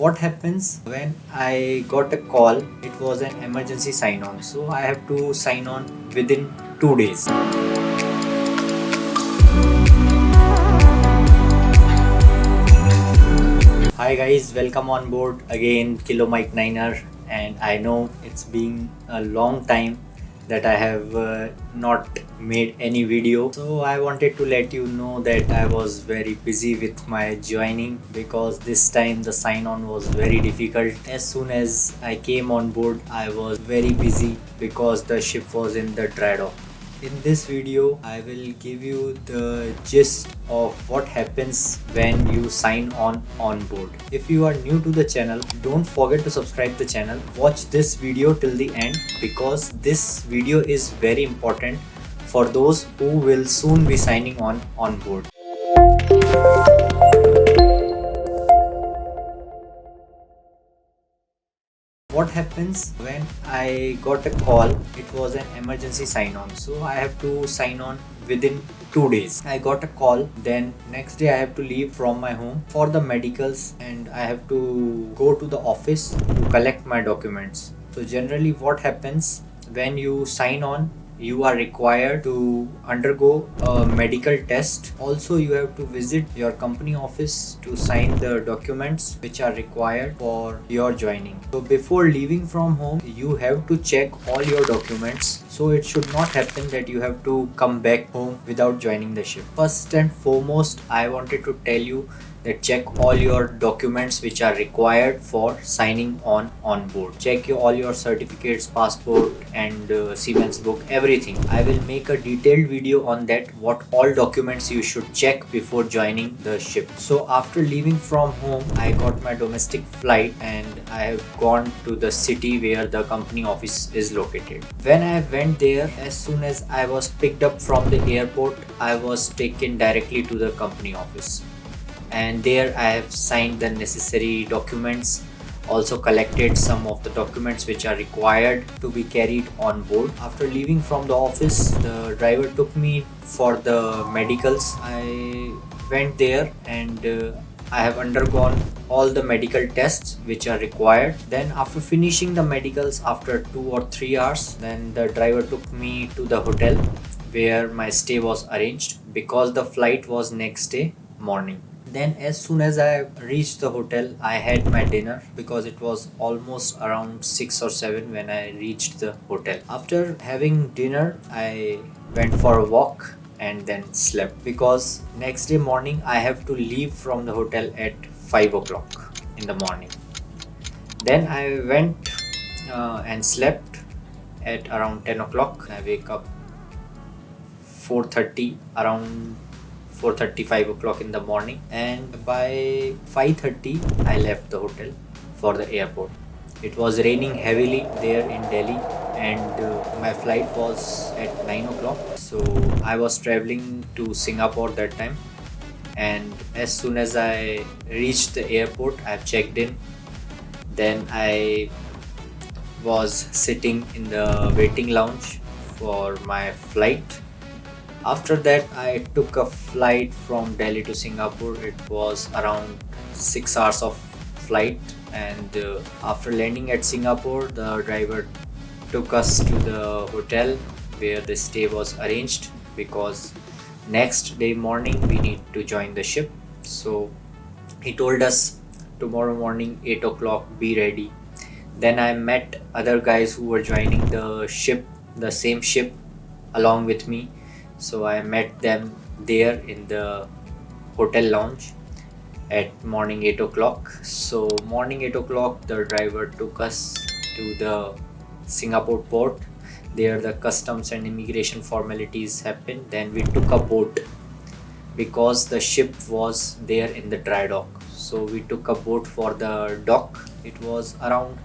What happens when I got a call? It was an emergency sign on, so I have to sign on within 2 days. Hi guys, welcome on board again, KiloMike Niner, and I know it's been a long time that I have not made any video, so I wanted to let you know that I was very busy with my joining because this time the sign on was very difficult. As soon as I came on board, I was very busy because the ship was in the dry dock. In this video, I will give you the gist of what happens when you sign on board. If you are new to the channel, don't forget to subscribe the channel. Watch this video till the end because this video is very important for those who will soon be signing on board. What happens when I got a call? It was an emergency sign on, so I have to sign on within 2 days. I got a call, then next day I have to leave from my home for the medicals and I have to go to the office to collect my documents. So generally what happens when you sign on, you are required to undergo a medical test. Also, you have to visit your company office to sign the documents which are required for your joining. So before leaving from home, you have to check all your documents. So it should not happen that you have to come back home without joining the ship. First and foremost, I wanted to tell you that check all your documents which are required for signing on board. Check all your certificates, passport and Siemens book, everything. I will make a detailed video on that, what all documents you should check before joining the ship. So after leaving from home, I got my domestic flight and I have gone to the city where the company office is located. When I went there, as soon as I was picked up from the airport, I was taken directly to the company office. And there I have signed the necessary documents, also collected some of the documents which are required to be carried on board. After leaving from the office, the driver took me for the medicals. I went there and I have undergone all the medical tests which are required. Then after finishing the medicals after 2 or 3 hours, then the driver took me to the hotel where my stay was arranged because the flight was next day morning. Then as soon as I reached the hotel, I had my dinner because it was almost around 6 or 7 when I reached the hotel. After having dinner, I went for a walk and then slept because next day morning I have to leave from the hotel at 5 o'clock in the morning. Then I went and slept at around 10 o'clock. I wake up 4:30, around 4:30, 5 o'clock in the morning, and by 5:30 I left the hotel for the airport. It was raining heavily there in Delhi and my flight was at 9 o'clock. So I was traveling to Singapore that time, and as soon as I reached the airport, I checked in. Then I was sitting in the waiting lounge for my flight. After that, I took a flight from Delhi to Singapore. It was around 6 hours of flight, and after landing at Singapore, the driver took us to the hotel where the stay was arranged because next day morning we need to join the ship. So he told us tomorrow morning 8 o'clock be ready. Then I met other guys who were joining the ship, the same ship along with me. So I met them there in the hotel lounge at morning 8 o'clock. So morning 8 o'clock, the driver took us to the Singapore port. There the customs and immigration formalities happened. Then we took a boat because the ship was there in the dry dock. So we took a boat for the dock. It was around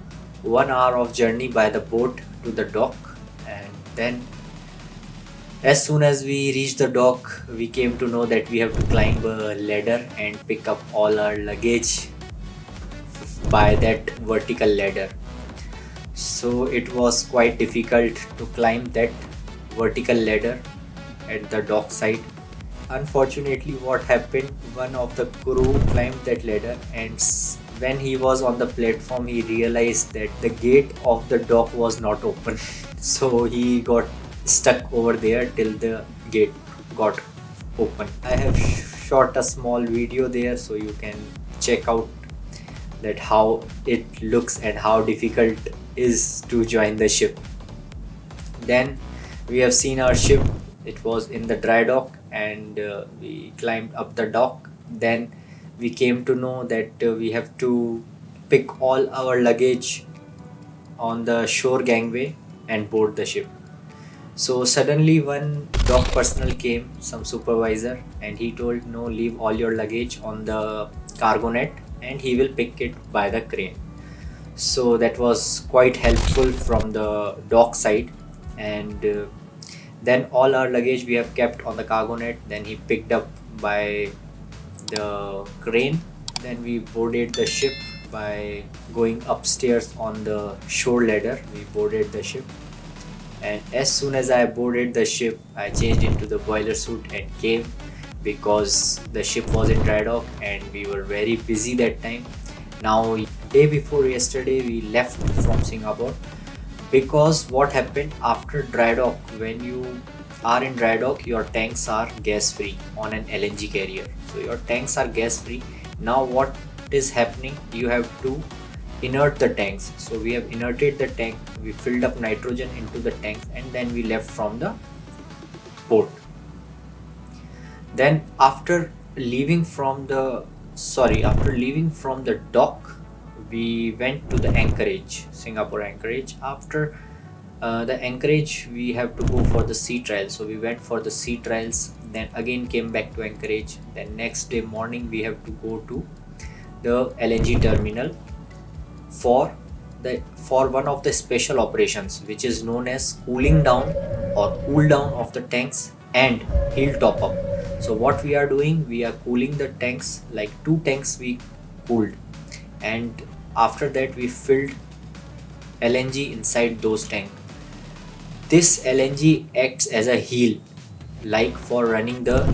1 hour of journey by the boat to the dock, and then as soon as we reached the dock, we came to know that we have to climb a ladder and pick up all our luggage by that vertical ladder. So it was quite difficult to climb that vertical ladder at the dock side. Unfortunately, what happened, one of the crew climbed that ladder and when he was on the platform, he realized that the gate of the dock was not open. So he got stuck over there till the gate got open. I have shot a small video there, so you can check out that how it looks and how difficult is to join the ship. Then we have seen our ship. It was in the dry dock, and we climbed up the dock. Then we came to know that we have to pick all our luggage on the shore gangway and board the ship. So suddenly one dock personnel came, some supervisor, and he told, no, leave all your luggage on the cargo net and he will pick it by the crane. So that was quite helpful from the dock side. And then all our luggage we have kept on the cargo net. Then he picked up by the crane. Then we boarded the ship by going upstairs on the shore ladder. We boarded the ship, and as soon as I boarded the ship, I changed into the boiler suit and came, because the ship was in dry dock and we were very busy that time. Now, day before yesterday we left from Singapore, because what happened after dry dock, when you are in dry dock, your tanks are gas free on an LNG carrier. So your tanks are gas free. Now what is happening, you have to inert the tanks. So we have inerted the tank, we filled up nitrogen into the tank, and then we left from the port. Then after leaving from the dock, we went to the anchorage, Singapore anchorage. After the anchorage, we have to go for the sea trial. So we went for the sea trials, then again came back to anchorage. Then next day morning we have to go to the LNG terminal for one of the special operations, which is known as cooling down or cool down of the tanks and heel top up. So what we are doing, we are cooling the tanks, like 2 tanks we cooled, and after that we filled LNG inside those tanks. This LNG acts as a heel, like for running the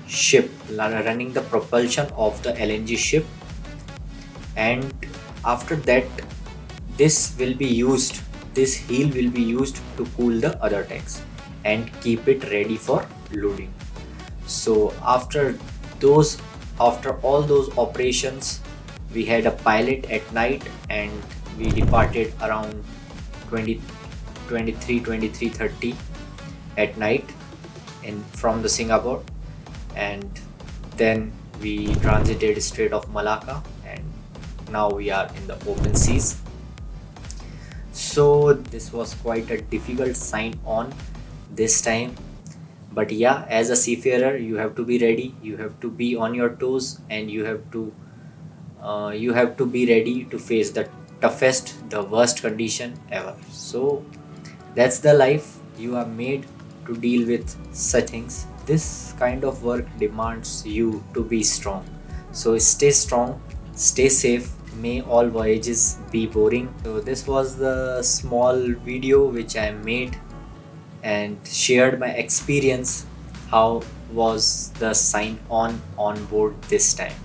ship, running the propulsion of the LNG ship. And after that, this heel will be used to cool the other tanks and keep it ready for loading. So after all those operations, we had a pilot at night, and we departed around 23:30 at night from the Singapore, and then we transited Strait of Malacca, and now we are in the open seas. So this was quite a difficult sign on this time, but yeah, as a seafarer you have to be ready, you have to be on your toes, and you have to be ready to face the worst condition ever. So that's the life. You are made to deal with such things. This kind of work demands you to be strong. So stay strong, stay safe. May all voyages be boring. So this was the small video which I made and shared my experience. How was the sign on board this time?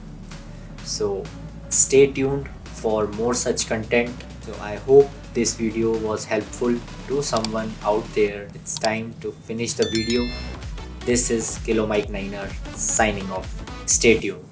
So stay tuned for more such content. So I hope this video was helpful to someone out there. It's time to finish the video. This is KiloMike 9er signing off. Stay tuned.